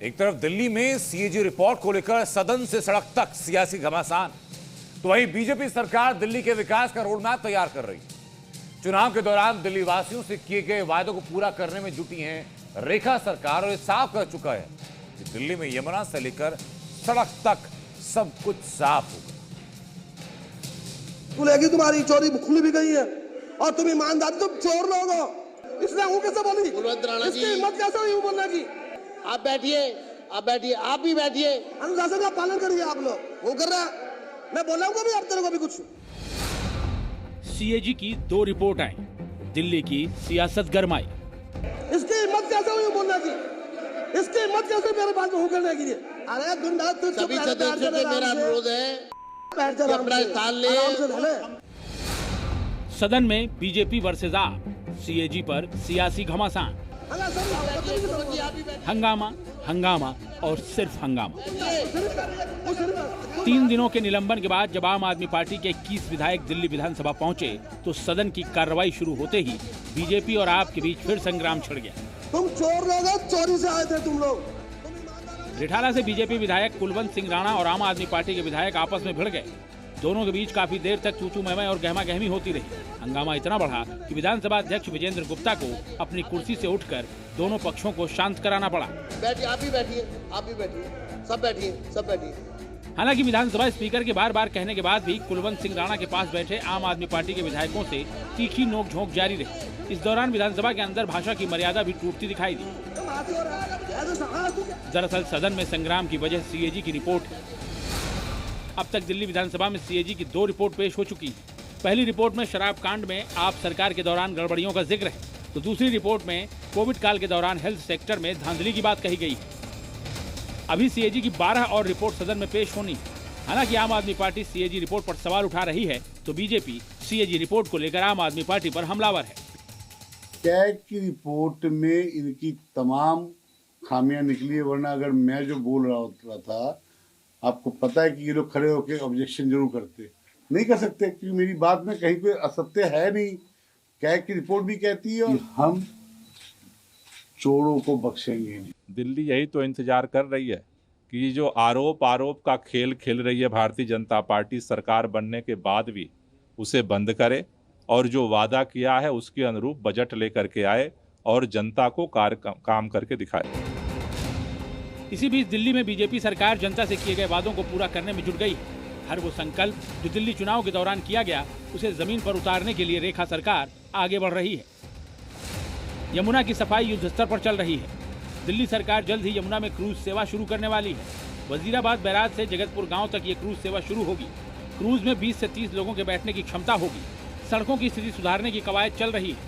एक तरफ दिल्ली में सीएजी रिपोर्ट को लेकर सदन से सड़क तक सियासी घमासान, तो वहीं बीजेपी सरकार दिल्ली के विकास का रोडमैप तैयार कर रही है। चुनाव के दौरान दिल्ली वासियों से किए गए वायदों को पूरा करने में जुटी है रेखा सरकार, और ये साफ कर चुका है कि दिल्ली में यमुना से लेकर सड़क तक सब कुछ साफ होगा। खुलेगी, तुम्हारी चोरी खुली भी गई है और तुम ईमानदार, तुम चोर लोग हो। इसने वो कैसे बोली? इसकी हिम्मत कैसे हुई बोलने की? आप बैठिए, आप भी बैठिए। अनुशासन का पालन करिए आप लोग। वो कर रहा है, मैं बोलाऊंगा भी, आप तेरे को भी कुछ। सीएजी की 2 रिपोर्ट आई, दिल्ली की सियासत गरमाई। इसकी हिम्मत कैसे हुई बोलने की? इसकी हिम्मत कैसे मेरे पास में होकर की? अरे गुंडा, तू चुप सभी सदस्यों से मेरा अनुरोध है कि अपना स्थान ले। सदन में बीजेपी वर्सेस आप, सीएजी पर सियासी घमासान, हंगामा हंगामा और सिर्फ हंगामा। 3 दिनों के निलंबन के बाद जब आम आदमी पार्टी के 21 विधायक दिल्ली विधानसभा पहुंचे तो सदन की कार्रवाई शुरू होते ही बीजेपी और आप के बीच फिर संग्राम छिड़ गया। तुम चोर लोग हो, चोरी से आए थे तुम लोग। रिठाला से बीजेपी विधायक कुलवंत सिंह राणा और आम आदमी पार्टी के विधायक आपस में भिड़ गए। दोनों के बीच काफी देर तक तू-तू मैं-मैं और गहमा गहमी होती रही। हंगामा इतना बढ़ा कि विधानसभा अध्यक्ष विजेंद्र गुप्ता को अपनी कुर्सी से उठकर दोनों पक्षों को शांत कराना पड़ा। बैठिए, आप भी बैठिए, सब बैठिए। हालांकि विधानसभा स्पीकर के बार-बार कहने के बाद भी कुलवंत सिंह राणा के पास बैठे आम आदमी पार्टी के विधायकों से तीखी नोकझोंक जारी रही। इस दौरान विधानसभा के अंदर भाषा की मर्यादा भी टूटती दिखाई दी। दरअसल सदन में संग्राम की वजह सीएजी की रिपोर्ट है। अब तक दिल्ली विधानसभा में सीएजी की 2 रिपोर्ट पेश हो चुकी है। पहली रिपोर्ट में शराब कांड में आप सरकार के दौरान गड़बड़ियों का जिक्र है, तो दूसरी रिपोर्ट में कोविड काल के दौरान हेल्थ सेक्टर में धांधली की बात कही गई है। अभी सीएजी की 12 और रिपोर्ट सदन में पेश होनी है। हालांकि आम आदमी पार्टी सीएजी रिपोर्ट पर सवाल उठा रही है, तो बीजेपी सीएजी रिपोर्ट को लेकर आम आदमी पार्टी पर हमलावर है। कैग की रिपोर्ट में इनकी तमाम खामियां निकली है, वरना अगर मैं जो बोल रहा था, आपको पता है कि ये लोग खड़े होकर ऑब्जेक्शन जरूर करते, नहीं कर सकते क्योंकि मेरी बात में कहीं कोई असत्य है नहीं। कैग की रिपोर्ट भी कहती है और हम चोरों को बख्शेंगे नहीं। दिल्ली यही तो इंतजार कर रही है कि ये जो आरोप का खेल खेल रही है भारतीय जनता पार्टी सरकार बनने के बाद भी उसे बंद करे और जो वादा किया है उसके अनुरूप बजट लेकर के आए और जनता को काम करके दिखाए। इसी बीच दिल्ली में बीजेपी सरकार जनता से किए गए वादों को पूरा करने में जुट गई है। हर वो संकल्प जो दिल्ली चुनाव के दौरान किया गया, उसे जमीन पर उतारने के लिए रेखा सरकार आगे बढ़ रही है। यमुना की सफाई युद्ध स्तर पर चल रही है। दिल्ली सरकार जल्द ही यमुना में क्रूज सेवा शुरू करने वाली है। वजीराबाद बैराज से जगतपुर गांव तक ये क्रूज सेवा शुरू होगी। क्रूज में 20 से 30 लोगों के बैठने की क्षमता होगी। सड़कों की स्थिति सुधारने की कवायद चल रही है।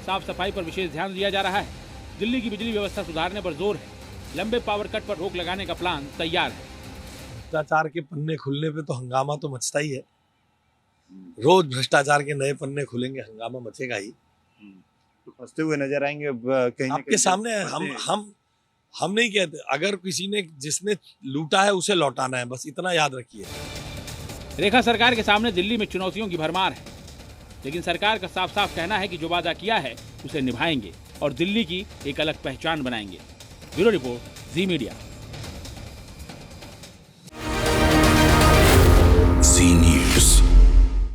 साफ सफाई पर विशेष ध्यान दिया जा रहा है। दिल्ली की बिजली व्यवस्था सुधारने पर जोर है। लंबे पावर कट पर रोक लगाने का प्लान तैयार है। भ्रष्टाचार के पन्ने खुलने पे तो हंगामा तो मचता ही है। रोज भ्रष्टाचार के नए पन्ने खुलेंगे, हंगामा मचेगा ही। तो फंसते हुए नजर आएंगे कहीं आपके सामने। हम नहीं कहते, अगर किसी ने जिसने लूटा है उसे लौटाना है, बस इतना याद रखिए। रेखा सरकार के सामने दिल्ली में चुनौतियों की भरमार है, लेकिन सरकार का साफ साफ कहना है कि जो वादा किया है उसे निभाएंगे और दिल्ली की एक अलग पहचान बनाएंगे। ब्यूरो रिपोर्ट, जी मीडिया।